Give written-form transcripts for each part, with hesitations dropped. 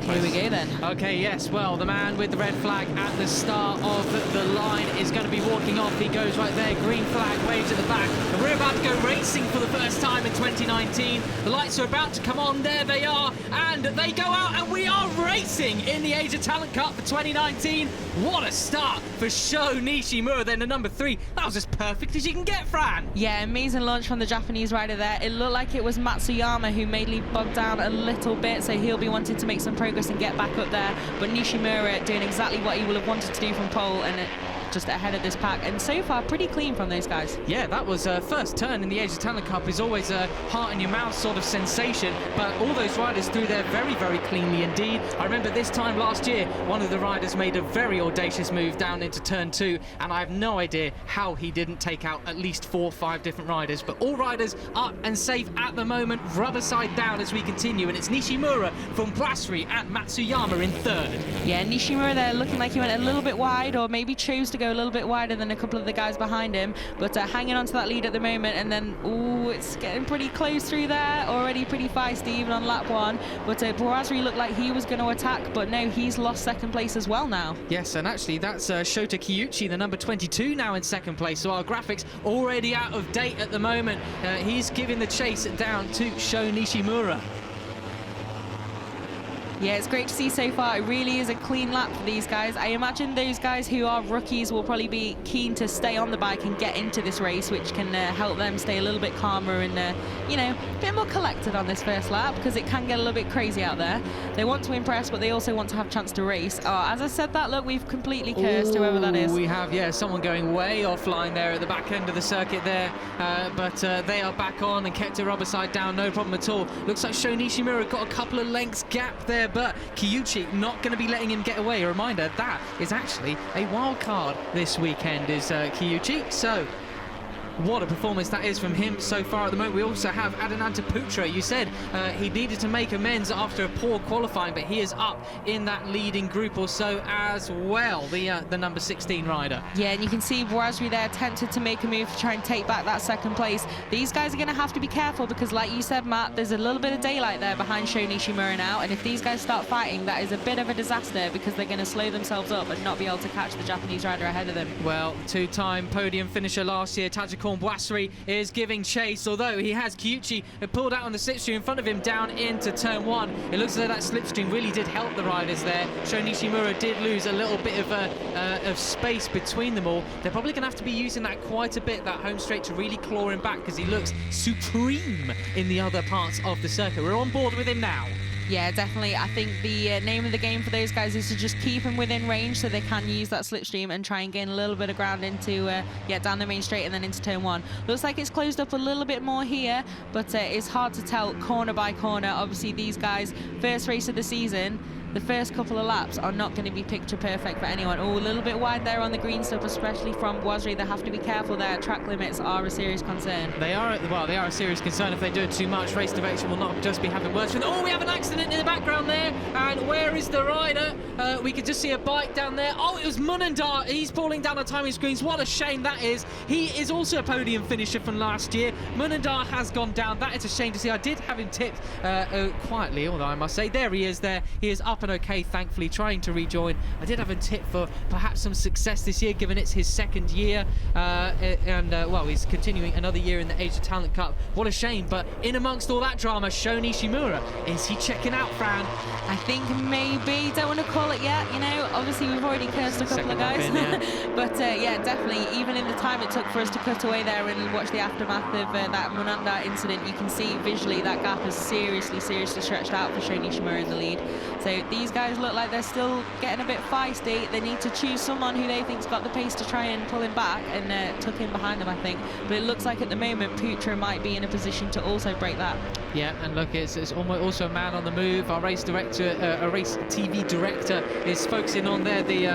Here we go then. Okay, yes, well, the man with the red flag at the start of the line is going to be walking off. He goes right there, green flag waves at the back. And we're about to go racing for the first time in 2019. The lights are about to come on, there they are, and they go out, and we are racing in the Asia Talent Cup for 2019. What a start for Sho Nishimura then to number 3. That was as perfect as you can get, Fran. Yeah, amazing launch from the Japanese rider there. It looked like it was Matsuyama who mainly bogged down a little bit, so he'll be wanting to make some progress and get back up there. But Nishimura doing exactly what he will have wanted to do from pole, and just ahead of this pack, and so far pretty clean from those guys. Yeah, that was first turn in the Asia Talent Cup is always a heart in your mouth sort of sensation, but all those riders through there very, very cleanly indeed. I remember this time last year, one of the riders made a very audacious move down into turn 2, and I have no idea how he didn't take out at least 4 or 5 different riders, but all riders up and safe at the moment, rubber side down as we continue, and it's Nishimura from Brasserie and Matsuyama in 3rd. Yeah, Nishimura there looking like he went a little bit wide, or maybe chose to go a little bit wider than a couple of the guys behind him, but hanging on to that lead at the moment, and then it's getting pretty close through there, already pretty feisty even on lap 1, but Brasserie looked like he was going to attack, but no, he's lost 2nd place as well now. Yes, and actually that's Shota Kiyuchi, the number 22, now in 2nd place, so our graphics already out of date at the moment. He's giving the chase down to Sho Nishimura. Yeah, it's great to see so far. It really is a clean lap for these guys. I imagine those guys who are rookies will probably be keen to stay on the bike and get into this race, which can help them stay a little bit calmer and, you know, a bit more collected on this first lap, because it can get a little bit crazy out there. They want to impress, but they also want to have a chance to race. Oh, as I said that, look, we've completely cursed whoever that is. We have, yeah, someone going way offline there at the back end of the circuit there, but they are back on and kept it rubber side down, no problem at all. Looks like Sho Nishimura got a couple of lengths gap there, but Kiyuchi not going to be letting him get away. A reminder, that is actually a wild card this weekend, is Kiyuchi. So what a performance that is from him so far at the moment. We also have Adinanta Putra. You said he needed to make amends after a poor qualifying, but he is up in that leading group or so as well, the number 16 rider. Yeah, and you can see Brasserie there tempted to make a move to try and take back that 2nd place. These guys are going to have to be careful, because like you said, Matt, there's a little bit of daylight there behind Sho Nishimura now, and if these guys start fighting, that is a bit of a disaster, because they're going to slow themselves up and not be able to catch the Japanese rider ahead of them. Well, 2-time podium finisher last year, Tadjikon Brasserie is giving chase, although he has Kiyuchi pulled out on the slipstream in front of him down into turn 1. It looks as though that slipstream really did help the riders there. Sho Nishimura did lose a little bit of space between them all. They're probably going to have to be using that quite a bit, that home straight, to really claw him back, because he looks supreme in the other parts of the circuit. We're on board with him now. Yeah, definitely. I think the name of the game for those guys is to just keep him within range, so they can use that slipstream and try and gain a little bit of ground into, down the main straight and then into turn 1. Looks like it's closed up a little bit more here, but it's hard to tell corner by corner. Obviously, these guys, first race of the season, the first couple of laps are not going to be picture perfect for anyone. Oh, a little bit wide there on the green stuff, especially from Brasserie. They have to be careful there. Track limits are a serious concern. They are, well, they are a serious concern. If they do it too much, race direction will not just be having words for them. Oh, we have an accident in the background there, and where is the rider? We could just see a bike down there. Oh, it was Munandar. He's falling down the timing screens. What a shame that is. He is also a podium finisher from last year. Munandar has gone down. That is a shame to see. I did have him tipped quietly, although I must say, there he is there. He is up and okay, thankfully, trying to rejoin. I did have a tip for perhaps some success this year, given it's his 2nd year, well, he's continuing another year in the Asia Talent Cup. What a shame, but in amongst all that drama, Sho Nishimura, is he checking out, Fran? I think maybe, don't want to call it yet, you know, obviously we've already cursed a couple of guys, but yeah, definitely, even in the time it took for us to cut away there and watch the aftermath of that Munanda incident, you can see visually that gap is seriously stretched out for Sho Nishimura in the lead. So these guys look like they're still getting a bit feisty. They need to choose someone who they think's got the pace to try and pull him back and tuck him behind them, I think. But it looks like at the moment Putra might be in a position to also break that. Yeah, and look, it's almost also a man on the move. Our race director, a race TV director, is focusing on there the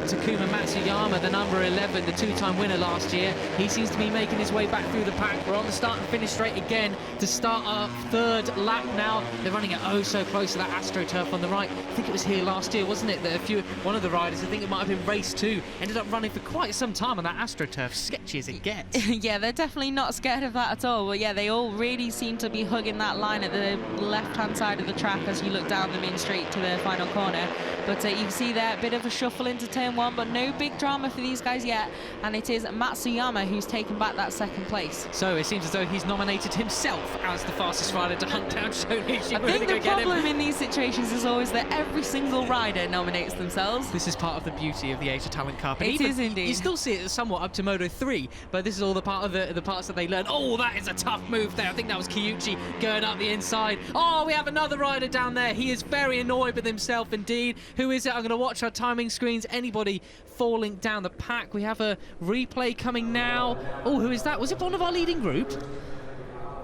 Takuma Matsuyama, the number 11, the 2-time winner last year. He seems to be making his way back through the pack. We're on the start and finish straight again to start our 3rd lap now. They're running it oh so close to that AstroTurf on the right. I think it was here last year, wasn't it, that one of the riders, I think it might have been race 2, ended up running for quite some time on that AstroTurf. Sketchy as it gets. Yeah, they're definitely not scared of that at all. But yeah, they all really seem to be hugging that line at the left-hand side of the track as you look down the main straight to the final corner. But you can see there a bit of a shuffle into turn 1, but no big drama for these guys yet. And it is Matsuyama who's taken back that 2nd place. So it seems as though he's nominated himself as the fastest rider to hunt down Sho Nishimura. I think the problem in these situations is always that every single rider nominates themselves. This is part of the beauty of the Asia Talent Cup. And it is indeed. You still see it somewhat up to Moto 3, but this is all the part of the parts that they learn. Oh, that is a tough move there. I think that was Kyuchi going up the inside. Oh, we have another rider down there. He is very annoyed with himself indeed. Who is it? I'm going to watch our timing screens. Anybody falling down the pack? We have a replay coming now. Oh, who is that? Was it one of our leading group?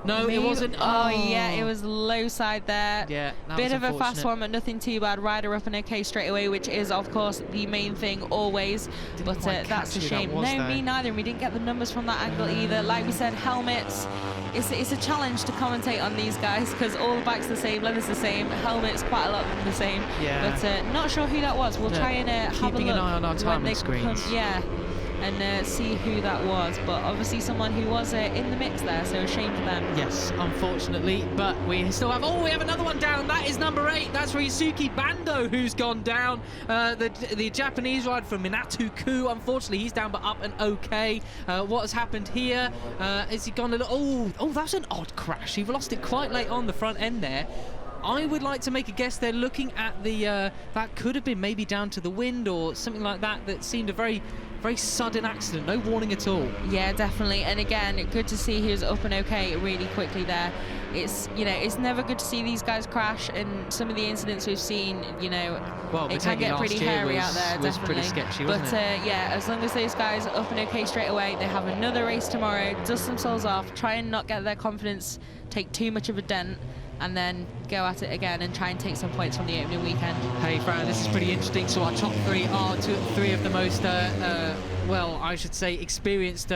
No, maybe. It wasn't. Oh, yeah, it was Losail there. Yeah, that bit was of a fast one, but nothing too bad. Rider up and okay straight away, which is, of course, the main thing always. But that's a shame. No, me neither. And we didn't get the numbers from that angle either. Like we said, helmets. It's a challenge to commentate on these guys because all the bikes are the same, leather's the same, helmets quite a lot of them the same. Yeah. But not sure who that was. We'll try and have a look. Keeping an eye on our timing screens. Yeah. And see who that was, but obviously someone who was in the mix there, so a shame for them. Yes, unfortunately, but we still have, we have another one down. That is number 8. That's Ryusuke Bando who's gone down. The Japanese rider from Minato Ku, unfortunately, he's down but up and okay. What has happened here? Is he gone a little, oh, that's an odd crash. He lost it quite late on the front end there. I would like to make a guess they're looking at the, that could have been maybe down to the wind or something like that. That seemed a very sudden accident, no warning at all. Yeah, definitely. And again, good to see he was up and okay really quickly there. It's, it's never good to see these guys crash, and some of the incidents we've seen, well, it can get pretty hairy out there, was definitely. Pretty sketchy, wasn't it? Yeah, as long as those guys are up and okay straight away, they have another race tomorrow, dust themselves off, try and not get their confidence take too much of a dent, and then go at it again and try and take some points from the opening weekend. Hey, Fran, this is pretty interesting. So our top 3 are 3 of the most, well, I should say, experienced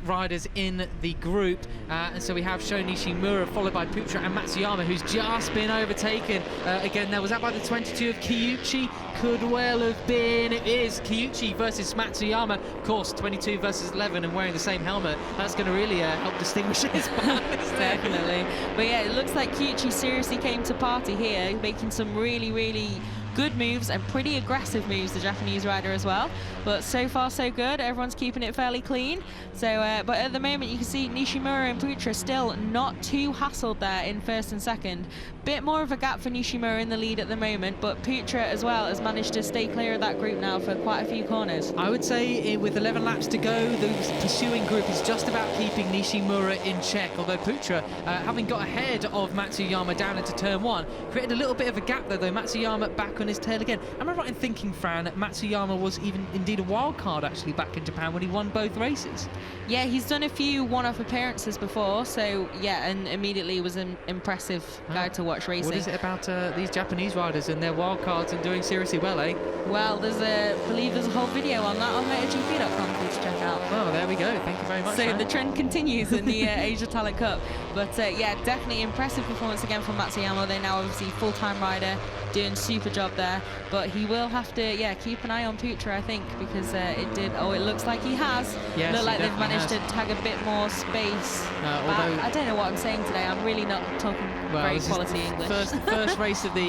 riders in the group, and so we have Sho Nishimura followed by Putra and Matsuyama, who's just been overtaken. Again, was that by the 22 of Kyuchi? Could well have been. It is Kyuchi versus Matsuyama. Of course, 22 versus 11 and wearing the same helmet. That's going to really help distinguish his band. Definitely. But yeah, it looks like Kyuchi seriously came to party here, making some really good moves and pretty aggressive moves, the Japanese rider as well. But so far so good. Everyone's keeping it fairly clean. So, but at the moment you can see Nishimura and Putra still not too hassled there in 1st and 2nd. Bit more of a gap for Nishimura in the lead at the moment, but Putra as well has managed to stay clear of that group now for quite a few corners. I would say with 11 laps to go, the pursuing group is just about keeping Nishimura in check, although Putra, having got ahead of Matsuyama down into turn 1, created a little bit of a gap there, though. Matsuyama back on his tail again. Am I right in thinking, Fran, that Matsuyama was even indeed a wild card actually back in Japan when he won both races? Yeah, he's done a few one-off appearances before, so yeah, and immediately was an impressive guy to watch racing. What is it about these Japanese riders and their wild cards and doing seriously well, eh? Well, I believe there's a whole video on that on MotoGP.com for you to check out. Oh, there we go. Thank you very much. So the trend continues in the Asia Talent Cup. But yeah, definitely impressive performance again from Matsuyama. They're now obviously full-time rider, doing super job there. But he will have to, keep an eye on Putra, I think, because it looks like he has. Yes, look like they've managed to tag a bit more space. Although I don't know what I'm saying today. I'm really not talking very quality English. First race of the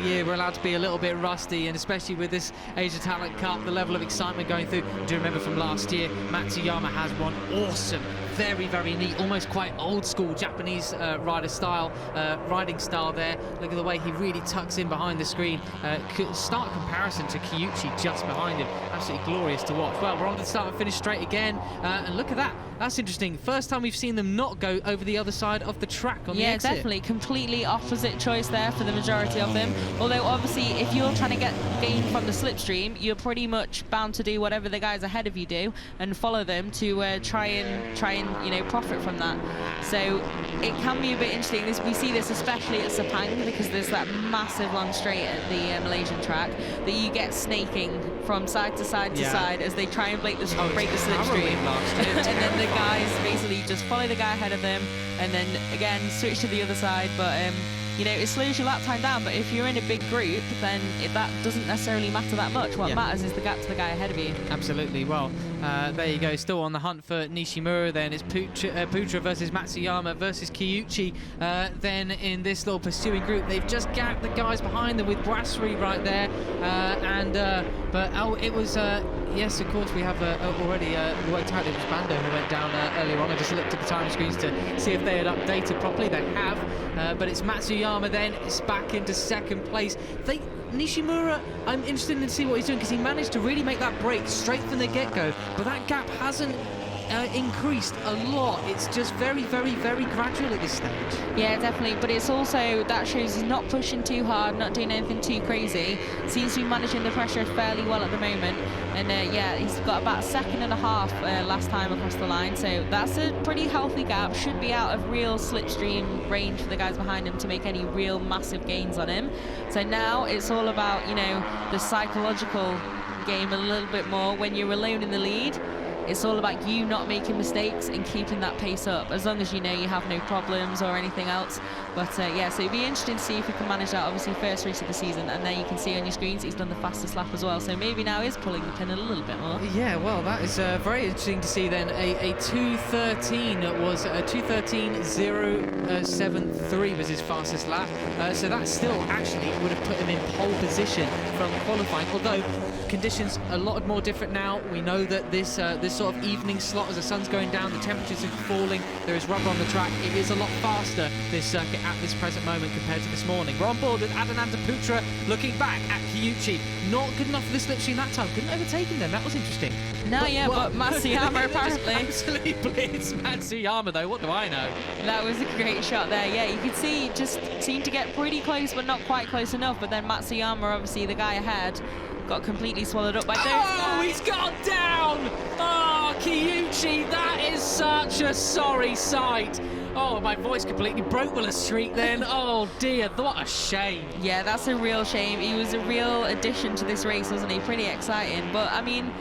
year. We're allowed to be a little bit rusty, and especially with this Asia Talent Cup, the level of excitement going through. Do you remember from last year? Matsuyama has one awesome, very neat, almost quite old school Japanese riding style there. Look at the way he really tucks in behind the screen. Start comparison to Kyuchi just behind him. Absolutely glorious to watch. Well, we're on the start and finish straight again, and look at that. That's interesting. First time we've seen them not go over the other side of the track on the exit. Yeah, definitely. Completely opposite choice there for the majority of them. Although, obviously, if you're trying to gain from the slipstream, you're pretty much bound to do whatever the guys ahead of you do and follow them to try and profit from that. So it can be a bit interesting. We see this especially at Sepang, because there's that massive long straight at the Malaysian track that you get snaking from side to side to side as they try and break the slipstream. And then the guys basically just follow the guy ahead of them and then again switch to the other side. But you know, it slows your lap time down, but if you're in a big group, then that doesn't necessarily matter that much. What matters is the gap to the guy ahead of you. Absolutely. Well, there you go. Still on the hunt for Nishimura. Then it's Putra versus Matsuyama versus Kiyuchi. Then in this little pursuing group, they've just gapped the guys behind them with Brasserie right there. It was yes, of course, we have already worked out it was Bando who went down earlier on. I just looked at the time screens to see if they had updated properly. They have, but it's Matsuyama then. It's back into second place. Nishimura, I'm interested in to see what he's doing, because he managed to really make that break straight from the get-go, but that gap hasn't increased a lot. It's just very, very, very gradual at this stage. Yeah, definitely, but it's also, that shows he's not pushing too hard, not doing anything too crazy. Seems to be managing the pressure fairly well at the moment, and yeah, he's got about a second and a half last time across the line, so that's a pretty healthy gap. Should be out of real slipstream range for the guys behind him to make any real massive gains on him. So now it's all about, you know, the psychological game a little bit more. When you're alone in the lead, it's all about you not making mistakes and keeping that pace up, as long as you know you have no problems or anything else. But yeah, so it'd be interesting to see if he can manage that. Obviously, first race of the season, and there you can see on your screens he's done the fastest lap as well. So maybe now is pulling the pin a little bit more. Yeah, well, that is very interesting to see then. A 2:13 was 2:13.073 was his fastest lap. So that still actually would have put him in pole position from qualifying. Although conditions a lot more different now. We know that this sort of evening slot, as the sun's going down, the temperatures are falling, there is rubber on the track. It is a lot faster, this circuit, at this present moment compared to this morning. We're on board with Adananda Putra looking back at Kiyuchi. Not good enough for the slipstream that time. Couldn't overtake him then. That was interesting. No, but Matsuyama apparently. Absolutely blitz Matsuyama though. What do I know? That was a great shot there. Yeah, you could see just seemed to get pretty close, but not quite close enough. But then Matsuyama, obviously the guy ahead, got completely swallowed up by those guys. He's gone down! Oh, Kiyuchi, that is such a sorry sight. Oh, my voice completely broke with a shriek then. Oh dear, what a shame. Yeah, that's a real shame. He was a real addition to this race, wasn't he? Pretty exciting. But I mean,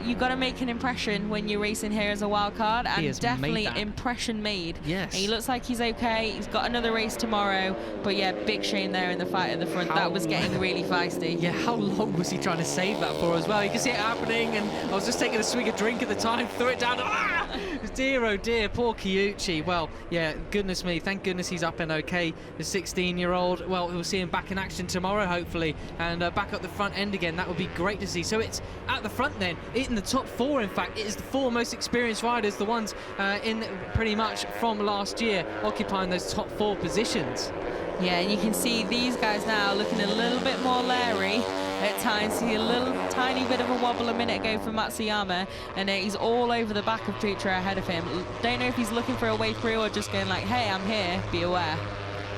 you've got to make an impression when you're racing here as a wild card, and definitely impression made. Yes. And he looks like he's okay. He's got another race tomorrow, but yeah, big shame there in the fight at the front. That was getting really feisty. Yeah, how long was he trying to save that for as well? You can see it happening, and I was just taking a swig of drink at the time, threw it down. Ah! Dear, oh dear, poor Kiyuchi. Well, yeah, goodness me, thank goodness he's up and okay. The 16-year-old, well, we'll see him back in action tomorrow, hopefully, and back up the front end again. That would be great to see. So it's at the front then, in the top four, in fact. It is the four most experienced riders, the ones in pretty much from last year, occupying those top four positions. Yeah, and you can see these guys now looking a little bit more leery at times. See a little tiny bit of a wobble a minute ago from Matsuyama, and he's all over the back of Putra ahead of him. Don't know if he's looking for a way through or just going like, hey, I'm here, be aware.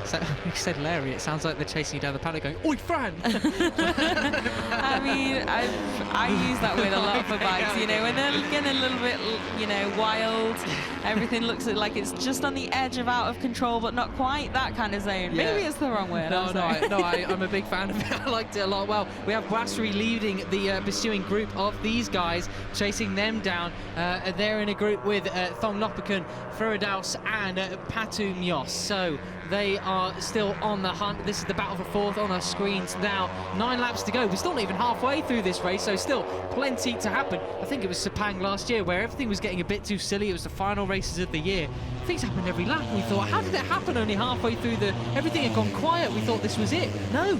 So, you said Larry, it sounds like they're chasing you down the paddock going, oi, Fran! I mean, I use that word a lot for bikes, you know, when they're getting a little bit, you know, wild, everything looks like it's just on the edge of out of control, but not quite that kind of zone. Yeah. Maybe it's the wrong word. I'm a big fan of it. I liked it a lot. Well, we have Brasserie leading the pursuing group of these guys, chasing them down. They're in a group with Thong Lopakun, Furidaus, and Patumios. So they are still on the hunt. This is the battle for fourth on our screens now. 9 laps to go. We're still not even halfway through this race, so still plenty to happen. I think it was Sepang last year where everything was getting a bit too silly. It was the final races of the year. Things happened every lap. We thought, how did it happen only halfway through everything had gone quiet? We thought this was it. No.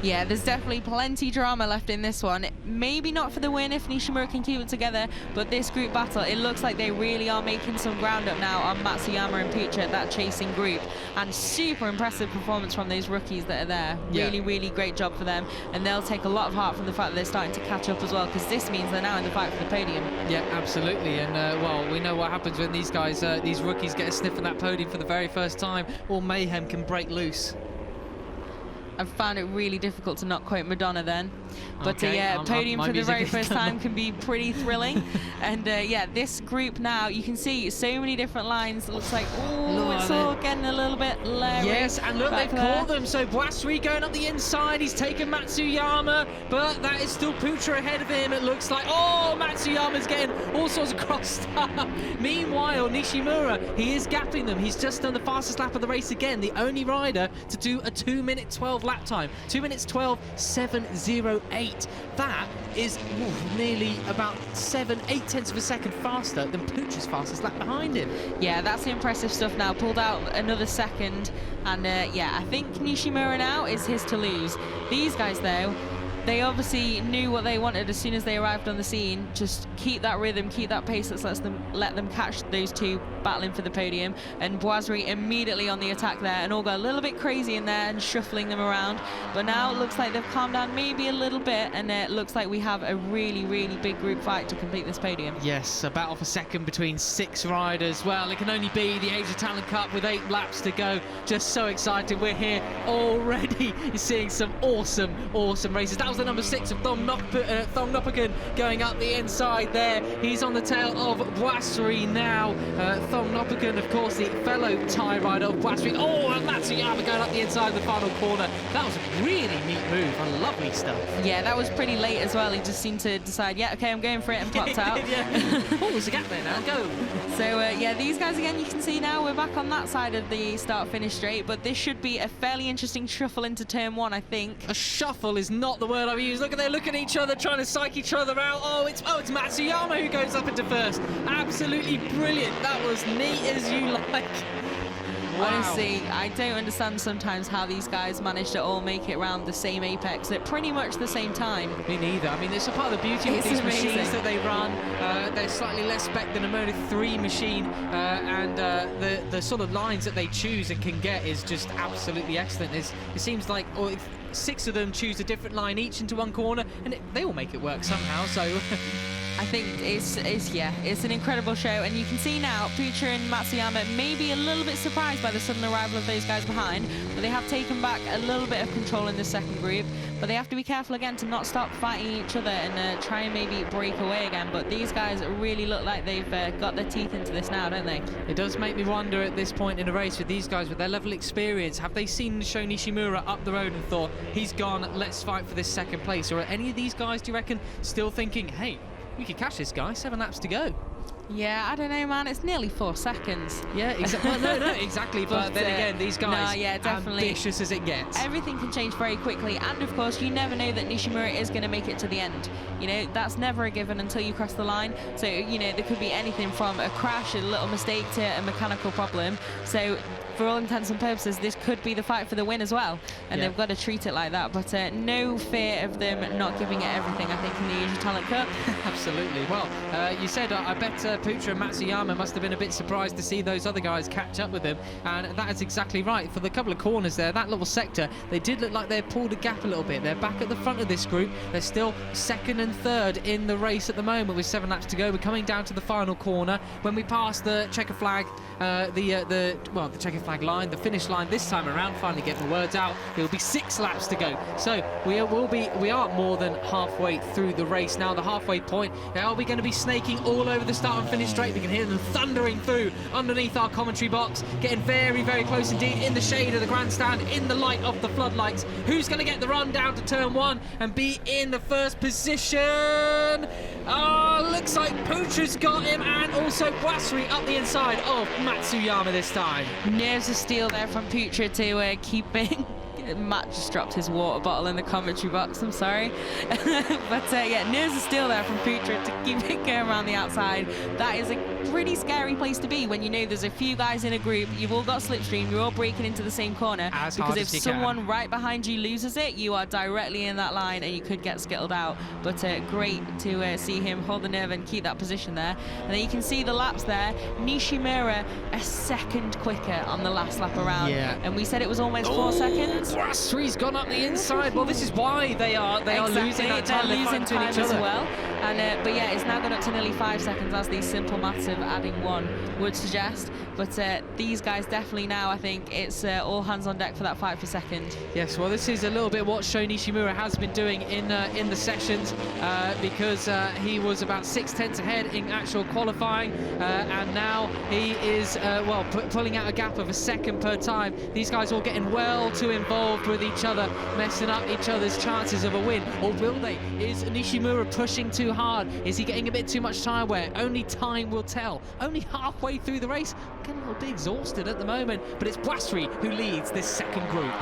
Yeah, there's definitely plenty drama left in this one. Maybe not for the win if Nishimura can keep it together, but this group battle, it looks like they really are making some ground up now on Matsuyama and Putra, that chasing group. And super impressive performance from those rookies that are there. Really, really great job for them. And they'll take a lot of heart from the fact that they're starting to catch up as well, because this means they're now in the fight for the podium. Yeah, absolutely. And, well, we know what happens when these guys, these rookies get a sniff of that podium for the very first time. All mayhem can break loose. I've found it really difficult to not quote Madonna then. But Okay, yeah, Podium for the very first done time can be pretty thrilling. And yeah, this group now, you can see so many different lines. It looks like, oh, it's all getting a little bit blurry. Yes, and look, they've caught them. So Boisserie going up the inside. He's taken Matsuyama, but that is still Putra ahead of him. It looks like, oh, Matsuyama's getting all sorts of crossed up. Meanwhile, Nishimura, he is gapping them. He's just done the fastest lap of the race again. The only rider to do a 2-minute 12 lap time. 2 minutes 12.708. That is nearly about 7-8 tenths of a second faster than Putra's fastest lap behind him. Yeah, that's the impressive stuff now. Pulled out another second. And yeah, I think Nishimura now is his to lose. These guys, though, they obviously knew what they wanted as soon as they arrived on the scene. Just keep that rhythm, keep that pace that let them catch those two battling for the podium. And Boisserie immediately on the attack there, and all got a little bit crazy in there and shuffling them around. But now it looks like they've calmed down maybe a little bit, and it looks like we have a really, really big group fight to complete this podium. Yes, a battle for second between 6 riders. Well, it can only be the Asia Talent Cup with 8 laps to go. Just so excited. We're here already seeing some awesome, awesome races. That was the number 6 of Thong Noppagan going up the inside there. He's on the tail of Boisserie now. Thong Noppagan, of course, the fellow Thai rider of Boisserie. Oh, and Matsuyama going up the inside of the final corner. That was a really neat move and lovely stuff. Yeah, that was pretty late as well. He just seemed to decide, yeah, okay, I'm going for it, and popped out. Oh, there's a gap there now, go. So yeah, these guys again, you can see now we're back on that side of the start-finish straight, but this should be a fairly interesting shuffle into turn 1, I think. A shuffle is not the word I've used. Look at they look at each other, trying to psych each other out. Oh, it's Matsuyama who goes up into first. Absolutely brilliant. That was neat as you like. Wow. Honestly, I don't understand sometimes how these guys manage to all make it around the same apex at pretty much the same time. Me neither. I mean, it's a part of the beauty of these machines that they run. They're slightly less spec than a Moto 3 machine, and the sort of lines that they choose and can get is just absolutely excellent. It seems like 6 of them choose a different line each into one corner, and they all make it work somehow. So. I think it's an incredible show, and you can see now Putra and Matsuyama may be a little bit surprised by the sudden arrival of those guys behind, but they have taken back a little bit of control in this second group. But they have to be careful again to not stop fighting each other and try and maybe break away again. But these guys really look like they've got their teeth into this now, don't they? It does make me wonder at this point in a race with these guys, with their level of experience, have they seen Sho Nishimura up the road and thought, he's gone, let's fight for this second place? Or are any of these guys, do you reckon, still thinking, hey, we could catch this guy, 7 laps to go? Yeah, I don't know, man. It's nearly 4 seconds. Yeah, exactly. No, exactly. But then again, these guys, yeah, definitely ambitious as it gets. Everything can change very quickly, and of course, you never know that Nishimura is going to make it to the end. You know, that's never a given until you cross the line. So, you know, there could be anything from a crash, a little mistake, to a mechanical problem. So, for all intents and purposes, this could be the fight for the win as well, and they've got to treat it like that. But no fear of them not giving it everything, I think, in the Asia Talent Cup. Absolutely. Well, you said I bet Putra and Matsuyama must have been a bit surprised to see those other guys catch up with them, and that is exactly right. For the couple of corners there, that little sector, they did look like they pulled a gap a little bit. They're back at the front of this group. They're still 2nd and 3rd in the race at the moment with 7 laps to go. We're coming down to the final corner. When we pass the checker flag, the checker flag line, the finish line this time around, finally get the words out, it will be 6 laps to go. So we are more than halfway through the race now, the halfway point. Now are we going to be snaking all over the start and finish straight? We can hear them thundering through underneath our commentary box, getting very, very close indeed, in the shade of the grandstand, in the light of the floodlights. Who's going to get the run down to turn 1 and be in the first position? Looks like Putra's got him, and also Boisserie up the inside of Matsuyama this time. Nerves of steel there from Putra to keep it. Matt just dropped his water bottle in the commentary box, I'm sorry. But yeah, nerves of steel there from Putra to keep it going around the outside. That is a pretty scary place to be when you know there's a few guys in a group, you've all got slipstream, you're all breaking into the same corner. Because if someone right behind you loses it, you are directly in that line and you could get skittled out. But great to see him hold the nerve and keep that position there. And then you can see the laps there. Nishimura a second quicker on the last lap around. Yeah. And we said it was almost 4 seconds. Brassery's gone up the inside. Well, this is why they are losing that time. They're losing time each as other. well. And but yeah, it's now gone up to nearly 5 seconds, as these simple maths of adding 1 would suggest. But these guys definitely now, I think it's all hands on deck for that fight for second. Yes, well, this is a little bit what Sho Nishimura has been doing in the sessions, because he was about 6/10 ahead in actual qualifying, and now he is pulling out a gap of a second per time. These guys all getting well too involved with each other, messing up each other's chances of a win. Or will they? Is Nishimura pushing too hard? Is he getting a bit too much tyre wear? Only time will tell. Only halfway through the race, getting a little bit exhausted at the moment, but it's Brassery who leads this second group.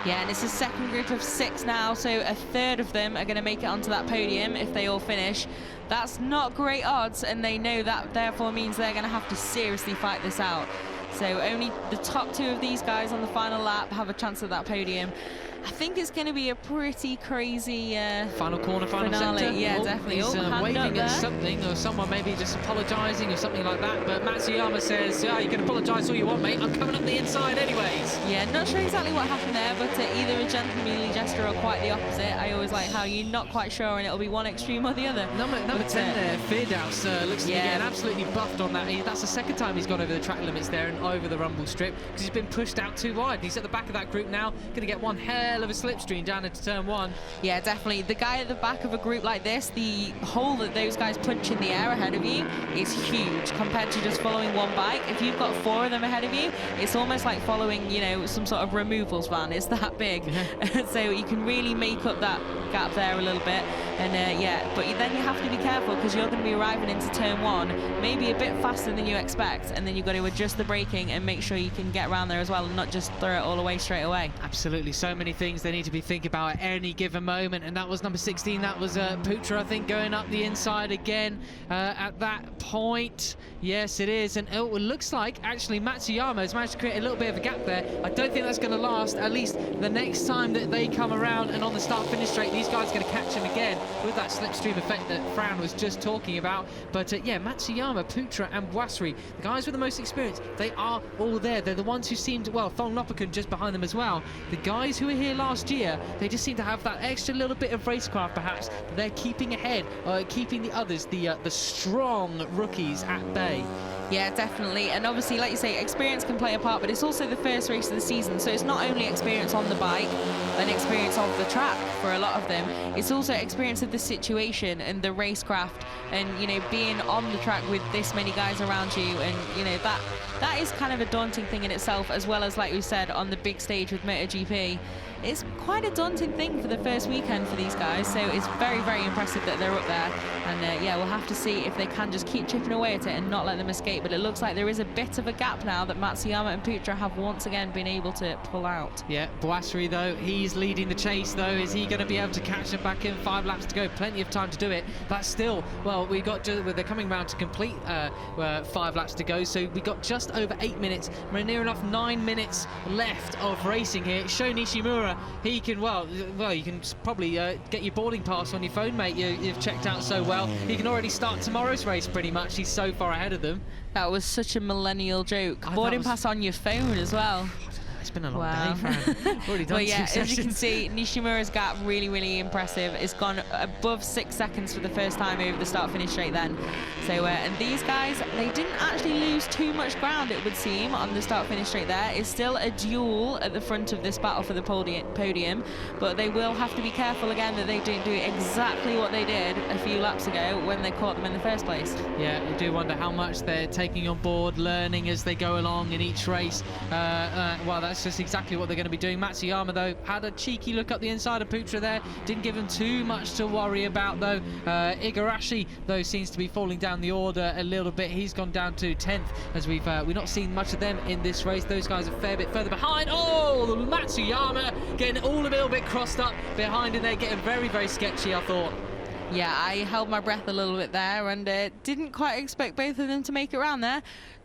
Yeah, and it's a second group of 6 now, so a third of them are going to make it onto that podium if they all finish. That's not great odds, and they know that therefore means they're going to have to seriously fight this out. So only the top 2 of these guys on the final lap have a chance at that podium. I think it's going to be a pretty crazy final corner, final finale. sector. Yeah, definitely. He's waving at at something, or someone maybe just apologising or something like that. But Matsuyama says, "Yeah, you can apologise all you want, mate. I'm coming up the inside anyways." Yeah, not sure exactly what happened there, but either a gentlemanly gesture or quite the opposite. I always like how you're not quite sure, and it'll be one extreme or the other. Number 10 there, Feardouse, looks to be getting absolutely buffed on that. That's the second time he's gone over the track limits there and over the rumble strip, because he's been pushed out too wide. He's at the back of that group now, going to get one hell of a slipstream down into turn 1. Yeah, definitely. The guy at the back of a group like this, the hole that those guys punch in the air ahead of you is huge compared to just following one bike. If you've got 4 of them ahead of you, it's almost like following, you know, some sort of removals van. It's that big. So you can really make up that gap there a little bit. And yeah, but then you have to be careful, because you're going to be arriving into turn 1 maybe a bit faster than you expect, and then you've got to adjust the braking and make sure you can get around there as well and not just throw it all away straight away. Absolutely, so many things they need to be thinking about at any given moment, and that was number 16, that was Putra, I think, going up the inside again at that point. Yes, it is, and it looks like actually Matsuyama has managed to create a little bit of a gap there. I don't think that's going to last, at least the next time that they come around, and on the start-finish straight, these guys are going to catch him again with that slipstream effect that Fran was just talking about. But yeah, Matsuyama, Putra and Brassery, the guys with the most experience, they are all there. They're the ones who seemed, well, Thong Nopakun just behind them as well. The guys who were here last year, they just seem to have that extra little bit of racecraft, perhaps. They're keeping ahead, keeping the others, the strong rookies, at bay. Yeah, definitely. And obviously, like you say, experience can play a part, but it's also the first race of the season. So it's not only experience on the bike and experience of the track for a lot of them, it's also experience of the situation and the racecraft, and, you know, being on the track with this many guys around you. And, you know, that is kind of a daunting thing in itself, as well as, like we said, on the big stage with MotoGP. It's quite a daunting thing for the first weekend for these guys, so it's very, very impressive that they're up there. And yeah, we'll have to see if they can just keep chipping away at it and not let them escape. But it looks like there is a bit of a gap now that Matsuyama and Putra have once again been able to pull out. Yeah, Brassery, though, he's leading the chase, though. Is he going to be able to catch them back in? 5 laps to go, plenty of time to do it. But still, well, they're coming round to complete 5 laps to go, so we got just over 8 minutes. We're near enough 9 minutes left of racing here. Sho Nishimura, he can, well, you can probably get your boarding pass on your phone, mate. You've checked out so well. He can already start tomorrow's race pretty much. He's so far ahead of them. That was such a millennial joke. Boarding pass on your phone as well. It's been a long day, Fran. Already done well, yeah, 2 sessions. as you can see, Nishimura's gap really, really impressive. It's gone above 6 seconds for the first time over the start-finish straight then. So, and these guys, they didn't actually lose too much ground, it would seem, on the start-finish straight there. It's still a duel at the front of this battle for the podium, but they will have to be careful again that they don't do exactly what they did a few laps ago when they caught them in the first place. Yeah, you do wonder how much they're taking on board, learning as they go along in each race. Well, that's just exactly what they're going to be doing. Matsuyama, though, had a cheeky look up the inside of Putra there. Didn't give him too much to worry about, though. Igarashi, though, seems to be falling down the order a little bit. He's gone down to 10th, as we've not seen much of them in this race. Those guys are a fair bit further behind. Oh, Matsuyama getting all a little bit crossed up behind, and they're getting very, very sketchy, I thought. Yeah, I held my breath a little bit there and didn't quite expect both of them to make it around there.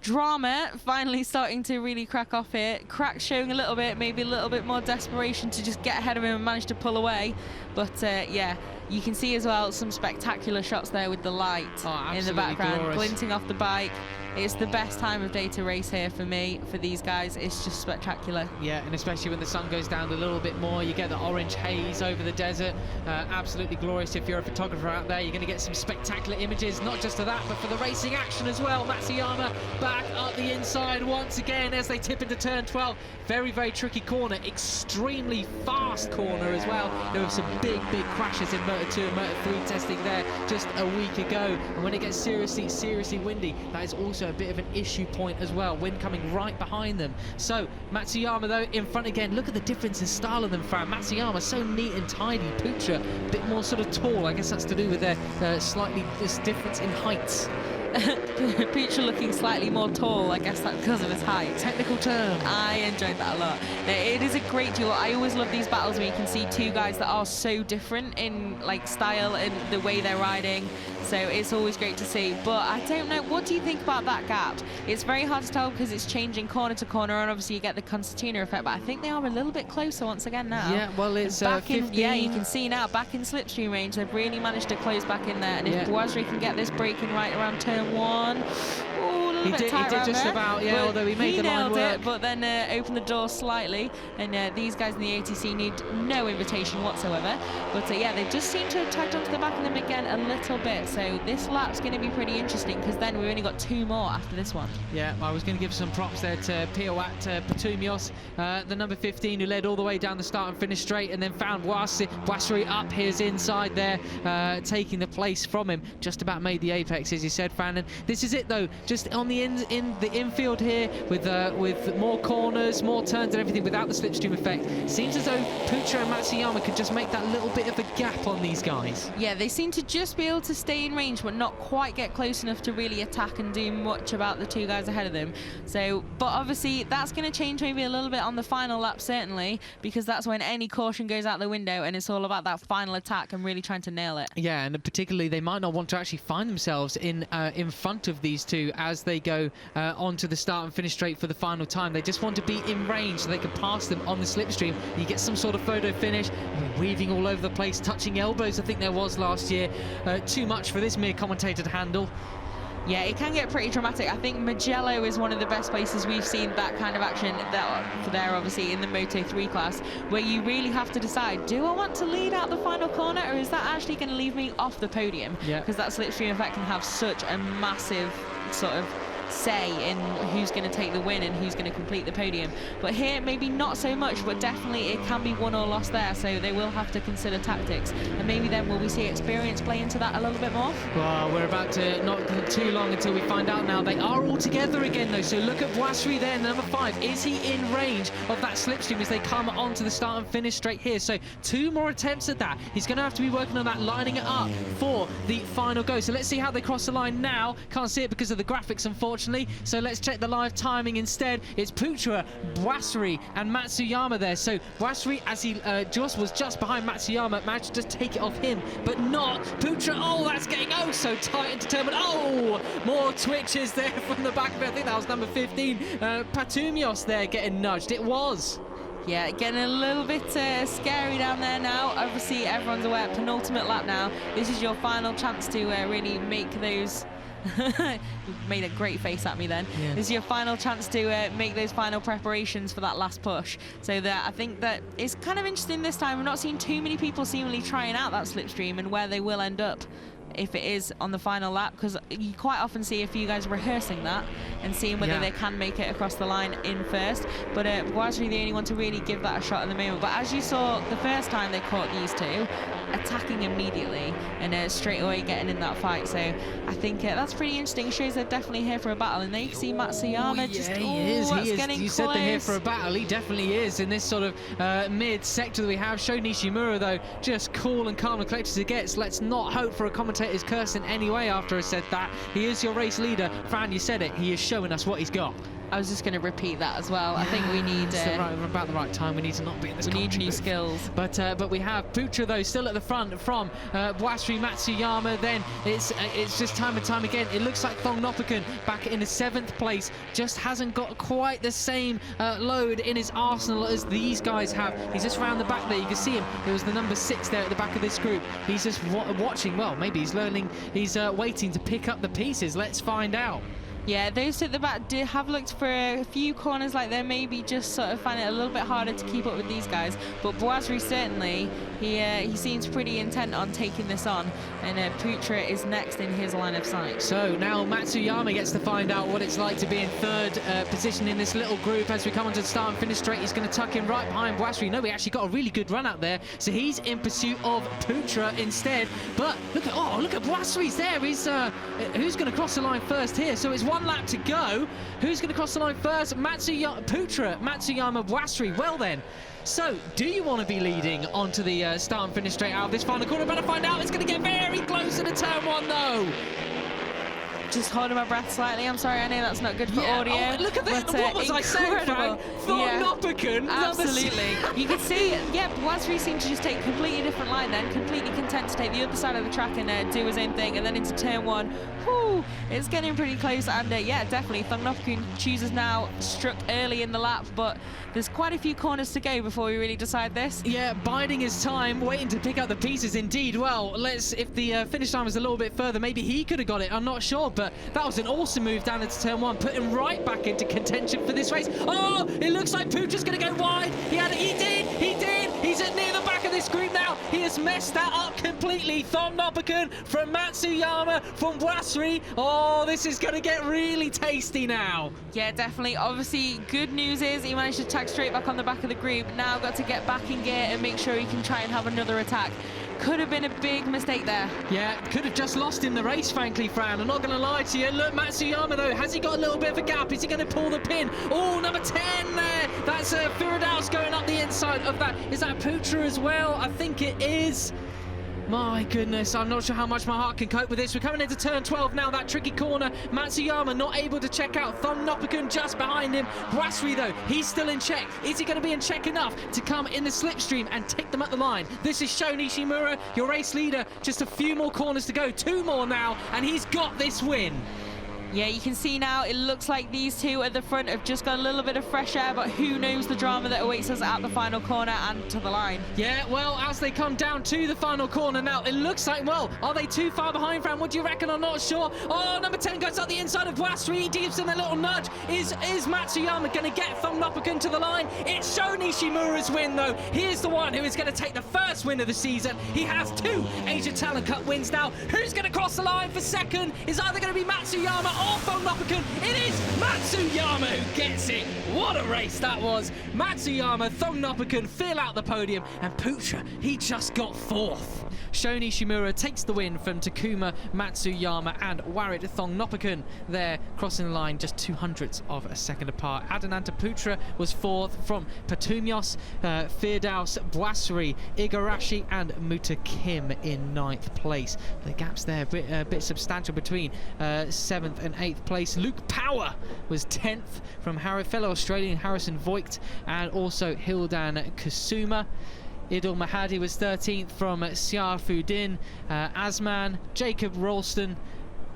drama finally starting to really crack off here. Crack showing a little bit, maybe a little bit more desperation to just get ahead of him and manage to pull away. But yeah, you can see as well some spectacular shots there with the light in the background, glorious. Glinting off the bike. It's the best time of day to race here for me, for these guys. It's just spectacular. Yeah, and especially when the sun goes down a little bit more, you get the orange haze over the desert. Absolutely glorious. If you're a photographer out there, you're going to get some spectacular images, not just of that, but for the racing action as well. Matsuyama back up the inside once again as they tip into turn 12. Very, very tricky corner, extremely fast corner as well. There were some big crashes in Moto 2 and Moto 3 testing there just a week ago. And when it gets seriously windy, that is also a bit of an issue point as well. Wind coming right behind them. So Matsuyama though in front again. Look at the difference in style of them, Fran. Matsuyama so neat and tidy. Putra a bit more sort of tall. I guess that's to do with their slightly this difference in heights. Putra looking slightly more tall, I guess that's because of his height. Technical term. I enjoyed that a lot. It is a great duel. I always love these battles where you can see two guys that are so different in like style and the way they're riding. So it's always great to see. But I don't know, what do you think about that gap? It's very hard to tell because it's changing corner to corner, and obviously you get the concertina effect, but I think they are a little bit closer once again now. Yeah, well, it's back in, yeah, you can see now, back in slipstream range, they've really managed to close back in there. And if Boisry can get this braking right around turn 1, he did just there. About, yeah, but although he made the line work. It, but then opened the door slightly, and these guys in the ATC need no invitation whatsoever. But yeah, they just seem to have tagged onto the back of them again a little bit. So this lap's going to be pretty interesting because then we've only got 2 more after this one. Yeah, I was going to give some props there to Piawat Patumios, the number 15 who led all the way down the start and finish straight, and then found Boisry up his inside there, taking the place from him. Just about made the apex, as you said, Fran. And this is it though, just on the in the infield here with more corners, more turns and everything without the slipstream effect. Seems as though Putra and Matsuyama could just make that little bit of a gap on these guys. Yeah, they seem to just be able to stay in range but not quite get close enough to really attack and do much about the 2 guys ahead of them. So, but obviously that's going to change maybe a little bit on the final lap, certainly, because that's when any caution goes out the window and it's all about that final attack and really trying to nail it. Yeah, and particularly they might not want to actually find themselves in front of these two as they go onto the start and finish straight for the final time. They just want to be in range so they can pass them on the slipstream. You get some sort of photo finish, weaving all over the place, touching elbows, I think there was last year. Too much for this mere commentator to handle. Yeah, it can get pretty dramatic. I think Mugello is one of the best places we've seen that kind of action there, obviously, in the Moto 3 class, where you really have to decide, do I want to lead out the final corner, or is that actually going to leave me off the podium? Yeah. Because that slipstream effect can have such a massive sort of say in who's going to take the win and who's going to complete the podium. But here maybe not so much, but definitely it can be won or lost there, so they will have to consider tactics, and maybe then will we see experience play into that a little bit more. Well, we're about to not too long until we find out now. They are all together again though, so look at Boisry there, number 5. Is he in range of that slipstream as they come onto the start and finish straight here? So 2 more attempts at that. He's going to have to be working on that, lining it up for the final go. So let's see how they cross the line now. Can't see it because of the graphics, unfortunately. So let's check the live timing instead. It's Putra, Boisry and Matsuyama there. So Boisry, as he was just behind Matsuyama, managed to take it off him, but not Putra. Oh, that's getting so tight and determined. Oh, more twitches there from the back of it. I think that was number 15. Patumios there getting nudged. It was. Yeah, getting a little bit scary down there now. Obviously, everyone's aware, penultimate lap now. This is your final chance to really make those... made a great face at me then. Yeah. This is your final chance to make those final preparations for that last push. So that I think that it's kind of interesting this time. We're not seeing too many people seemingly trying out that slipstream and where they will end up if it is on the final lap, because you quite often see a few guys rehearsing that and seeing whether they can make it across the line in first. But Boisry the only one to really give that a shot at the moment. But as you saw the first time they caught these two, attacking immediately and straight away getting in that fight. So I think that's pretty interesting. It shows they're definitely here for a battle, and they see Matsuyama just he is. You said they're here for a battle. He definitely is in this sort of mid sector that we have. Show Nishimura though just cool and calm and collected as it gets. Let's not hope for a commentator's curse in any way after I said that. He is your race leader. Fran, you said it. He is showing us what he's got. I was just going to repeat that as well. I think we need about the right time. We need to not be in this. We need new skills. But we have Putra though still at the front from Boisri Matsuyama. Then it's just time and time again. It looks like Thong Nopakun back in the 7th place just hasn't got quite the same load in his arsenal as these guys have. He's just around the back there. You can see him. It was the number 6 there at the back of this group. He's just watching. Well, maybe he's learning. He's waiting to pick up the pieces. Let's find out. Yeah, those at the back have looked for a few corners like they're maybe just sort of find it a little bit harder to keep up with these guys. But Boisri certainly, he seems pretty intent on taking this on. And Putra is next in his line of sight. So now Matsuyama gets to find out what it's like to be in 3rd position in this little group. As we come onto the start and finish straight, he's going to tuck in right behind Boisri. No, he actually got a really good run out there. So he's in pursuit of Putra instead. But look at Boisri's there. He's who's going to cross the line first here? So it's 1 lap to go. Who's going to cross the line first? Putra, Matsuyama, Boisri. Well then. So, do you want to be leading onto the start and finish straight out of this final corner? Better find out. It's going to get very close to the turn 1 though. Just holding my breath slightly. I'm sorry, I know that's not good for audio. Oh, look at that. What was I saying, Frank? Thong Nopakun. Absolutely. You can see, Boisri seemed to just take a completely different line then, completely content to take the other side of the track and do his own thing, and then into turn 1. Whew, it's getting pretty close, and yeah, definitely, Thong Nopakun chooses now, struck early in the lap, but there's quite a few corners to go before we really decide this. Yeah, biding his time, waiting to pick up the pieces indeed. Well, if the finish line was a little bit further, maybe he could have got it, I'm not sure, but that was an awesome move down into turn 1, put him right back into contention for this race. Oh, it looks like Putra's going to go wide. He did. He's at near the back of this group now. He has messed that up completely. Thong Nopakun from Matsuyama, from Boisri. Oh, this is going to get really tasty now. Yeah, definitely. Obviously, good news is he managed to tag straight back on the back of the group. Now got to get back in gear and make sure he can try and have another attack. Could have been a big mistake there. Yeah, could have just lost in the race, frankly, Fran. I'm not going to lie to you. Look, Matsuyama, though, has he got a little bit of a gap? Is he going to pull the pin? Oh, number 10 there. That's Firdaus going up the inside of that. Is that Putra as well? I think it is. My goodness, I'm not sure how much my heart can cope with this. We're coming into turn 12 now, that tricky corner. Matsuyama not able to check out. Thong Nopakun just behind him. Boisri, though, he's still in check. Is he going to be in check enough to come in the slipstream and take them at the line? This is Sho Nishimura, your race leader. Just a few more corners to go. 2 more now, and he's got this win. Yeah, you can see now it looks like these two at the front have just got a little bit of fresh air, but who knows the drama that awaits us at the final corner and to the line. Yeah, well, as they come down to the final corner now, it looks like, well, are they too far behind, Fran? What do you reckon? I'm not sure. Oh, number 10 goes up the inside of Boisri. He gives him a little nudge. Is Matsuyama going to get Thong Nopakun to the line? It's Sho Nishimura's win, though. He is the one who is going to take the first win of the season. He has 2 Asian Talent Cup wins now. Who's going to cross the line for second? Is either going to be Matsuyama or Thong Nopakun. It is Matsuyama who gets it. What a race that was. Matsuyama, Thong Nopakun fill out the podium, and Putra, he just got 4th. Sho Nishimura takes the win from Takuma Matsuyama and Warit Thong Nopakun there, crossing the line just 200ths of a second apart. Adananta Putra was 4th from Patumios, Firdaus, Boisri, Igarashi and Muta Kim in 9th place. The gaps there a bit substantial between 7th and 8th place. Luke Power was 10th from fellow Australian Harrison Voigt and also Hildan Kusuma. Idil Mahadi was 13th from Siafudin, Asman, Jacob Ralston,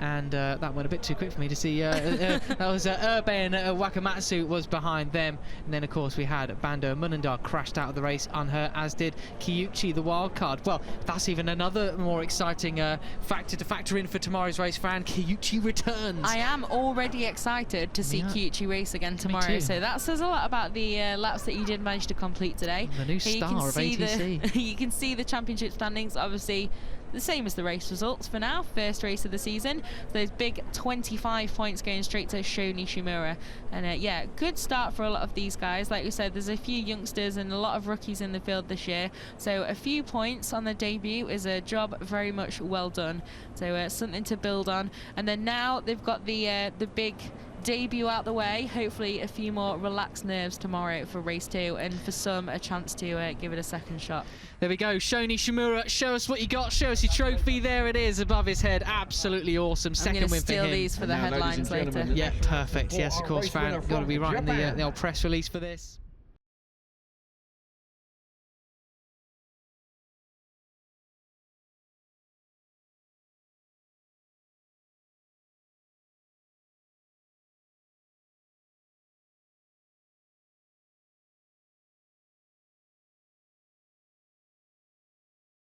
and that went a bit too quick for me to see. That was Urban Wakamatsu was behind them. And then, of course, we had Bando Munandar crashed out of the race unhurt, as did Kiyuchi, the wild card. Well, that's even another more exciting factor to factor in for tomorrow's race, Fran. Kiyuchi returns. I am already excited to see Kiyuchi race again tomorrow. So that says a lot about the laps that you did manage to complete today. The new star of ATC. You can see the championship standings, obviously the same as the race results for now. First race of the season. Those big 25 points going straight to Sho Nishimura. And yeah, good start for a lot of these guys. Like we said, there's a few youngsters and a lot of rookies in the field this year. So a few points on the debut is a job very much well done. So something to build on. And then now they've got the big debut out the way. Hopefully a few more relaxed nerves tomorrow for race 2, and for some a chance to give it a second shot. There we go. Show Nishimura, show us what you got, show us your trophy. There it is above his head. Absolutely awesome. Second win for him. Steal these for the headlines later. Yeah, perfect. Yes, of course, Fran. Got to be writing the old press release for this.